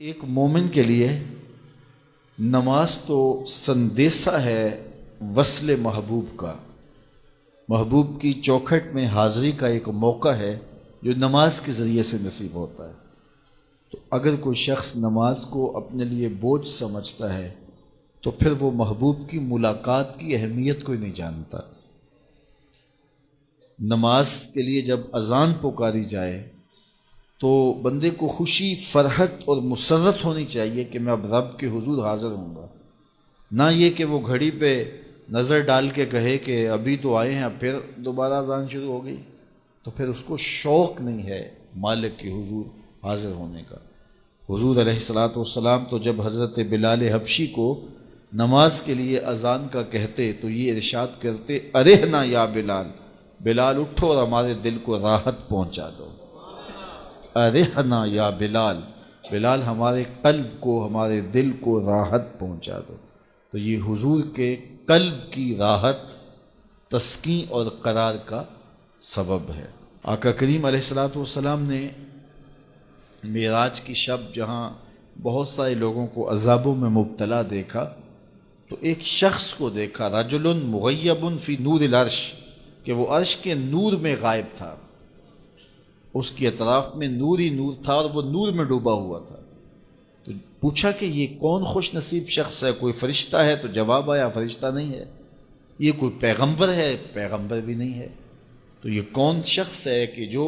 ایک مومن کے لیے نماز تو سندیسہ ہے وصل محبوب کا، محبوب کی چوکھٹ میں حاضری کا ایک موقع ہے جو نماز کے ذریعے سے نصیب ہوتا ہے۔ تو اگر کوئی شخص نماز کو اپنے لیے بوجھ سمجھتا ہے تو پھر وہ محبوب کی ملاقات کی اہمیت کو ہی نہیں جانتا۔ نماز کے لیے جب اذان پکاری جائے تو بندے کو خوشی، فرحت اور مسرت ہونی چاہیے کہ میں اب رب کے حضور حاضر ہوں گا، نہ یہ کہ وہ گھڑی پہ نظر ڈال کے کہے کہ ابھی تو آئے ہیں اب پھر دوبارہ اذان شروع ہو گئی، تو پھر اس کو شوق نہیں ہے مالک کے حضور حاضر ہونے کا۔ حضور علیہ الصلاۃ والسلام تو جب حضرت بلال حبشی کو نماز کے لیے اذان کا کہتے تو یہ ارشاد کرتے، ارحنا یا بلال، بلال اٹھو اور ہمارے دل کو راحت پہنچا دو۔ ارحنا یا بلال، بلال ہمارے قلب کو، ہمارے دل کو راحت پہنچا دو۔ تو یہ حضور کے قلب کی راحت، تسکین اور قرار کا سبب ہے۔ آقا کریم علیہ الصلاۃ والسلام نے معراج کی شب جہاں بہت سارے لوگوں کو عذابوں میں مبتلا دیکھا تو ایک شخص کو دیکھا، رجل مغیب فی نور العرش، کہ وہ عرش کے نور میں غائب تھا، اس کے اطراف میں نور ہی نور تھا اور وہ نور میں ڈوبا ہوا تھا۔ تو پوچھا کہ یہ کون خوش نصیب شخص ہے؟ کوئی فرشتہ ہے؟ تو جواب آیا فرشتہ نہیں ہے۔ یہ کوئی پیغمبر ہے؟ پیغمبر بھی نہیں ہے۔ تو یہ کون شخص ہے کہ جو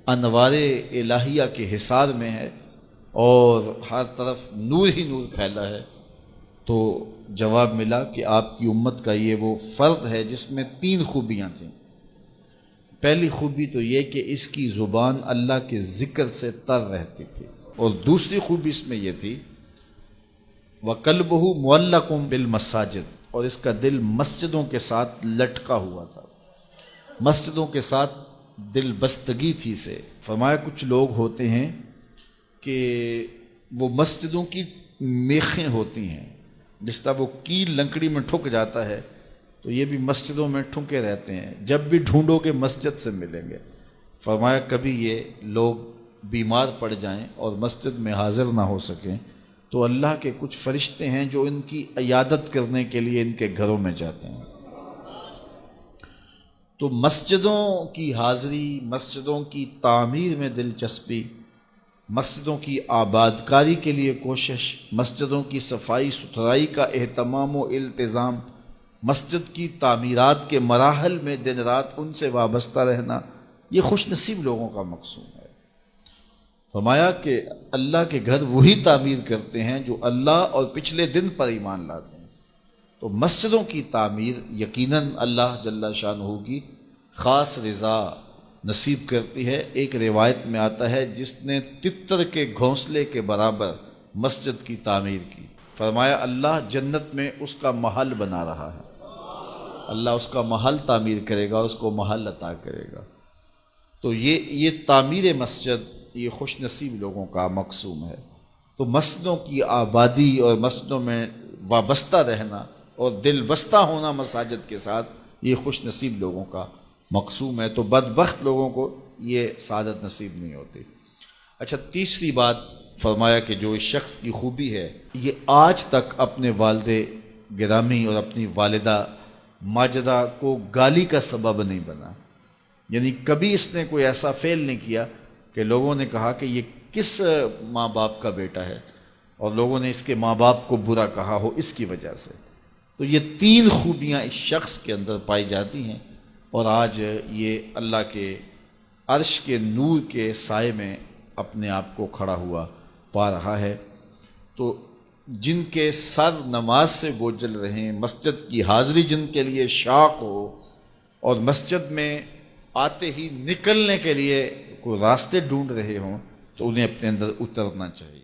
انوار الہیہ کے حصار میں ہے اور ہر طرف نور ہی نور پھیلا ہے؟ تو جواب ملا کہ آپ کی امت کا یہ وہ فرد ہے جس میں 3 خوبیاں تھیں۔ پہلی خوبی تو یہ کہ اس کی زبان اللہ کے ذکر سے تر رہتی تھی، اور دوسری خوبی اس میں یہ تھی وَقَلْبُهُ مُعَلَّقٌ بِالْمَسَاجِدِ، اور اس کا دل مسجدوں کے ساتھ لٹکا ہوا تھا، مسجدوں کے ساتھ دل بستگی تھی سے۔ فرمایا کچھ لوگ ہوتے ہیں کہ وہ مسجدوں کی میخیں ہوتی ہیں، جس طرح وہ کیل لنکڑی میں ٹھک جاتا ہے تو یہ بھی مسجدوں میں ٹھنکے رہتے ہیں، جب بھی ڈھونڈو گے مسجد سے ملیں گے۔ فرمایا کبھی یہ لوگ بیمار پڑ جائیں اور مسجد میں حاضر نہ ہو سکیں تو اللہ کے کچھ فرشتے ہیں جو ان کی عیادت کرنے کے لیے ان کے گھروں میں جاتے ہیں۔ تو مسجدوں کی حاضری، مسجدوں کی تعمیر میں دلچسپی، مسجدوں کی آباد کاری کے لیے کوشش، مسجدوں کی صفائی ستھرائی کا اہتمام و التزام، مسجد کی تعمیرات کے مراحل میں دن رات ان سے وابستہ رہنا، یہ خوش نصیب لوگوں کا مقصود ہے۔ فرمایا کہ اللہ کے گھر وہی تعمیر کرتے ہیں جو اللہ اور پچھلے دن پر ایمان لاتے ہیں۔ تو مسجدوں کی تعمیر یقیناً اللہ جل شانہ کی خاص رضا نصیب کرتی ہے۔ ایک روایت میں آتا ہے جس نے تتر کے گھونسلے کے برابر مسجد کی تعمیر کی، فرمایا اللہ جنت میں اس کا محل بنا رہا ہے، اللہ اس کا محل تعمیر کرے گا اور اس کو محل عطا کرے گا۔ تو یہ تعمیر مسجد یہ خوش نصیب لوگوں کا مقصود ہے۔ تو مسجدوں کی آبادی اور مسجدوں میں وابستہ رہنا اور دل بستہ ہونا مساجد کے ساتھ، یہ خوش نصیب لوگوں کا مقصود ہے۔ تو بدبخت لوگوں کو یہ سعادت نصیب نہیں ہوتی۔ اچھا، تیسری بات فرمایا کہ جو اس شخص کی خوبی ہے یہ آج تک اپنے والد گرامی اور اپنی والدہ ماجدہ کو گالی کا سبب نہیں بنا، یعنی کبھی اس نے کوئی ایسا فعل نہیں کیا کہ لوگوں نے کہا کہ یہ کس ماں باپ کا بیٹا ہے اور لوگوں نے اس کے ماں باپ کو برا کہا ہو اس کی وجہ سے۔ تو یہ 3 خوبیاں اس شخص کے اندر پائی جاتی ہیں، اور آج یہ اللہ کے عرش کے نور کے سائے میں اپنے آپ کو کھڑا ہوا پا رہا ہے۔ تو جن کے سر نماز سے بوجھل رہیں، مسجد کی حاضری جن کے لیے شوق ہو اور مسجد میں آتے ہی نکلنے کے لیے کوئی راستے ڈھونڈ رہے ہوں، تو انہیں اپنے اندر اترنا چاہیے۔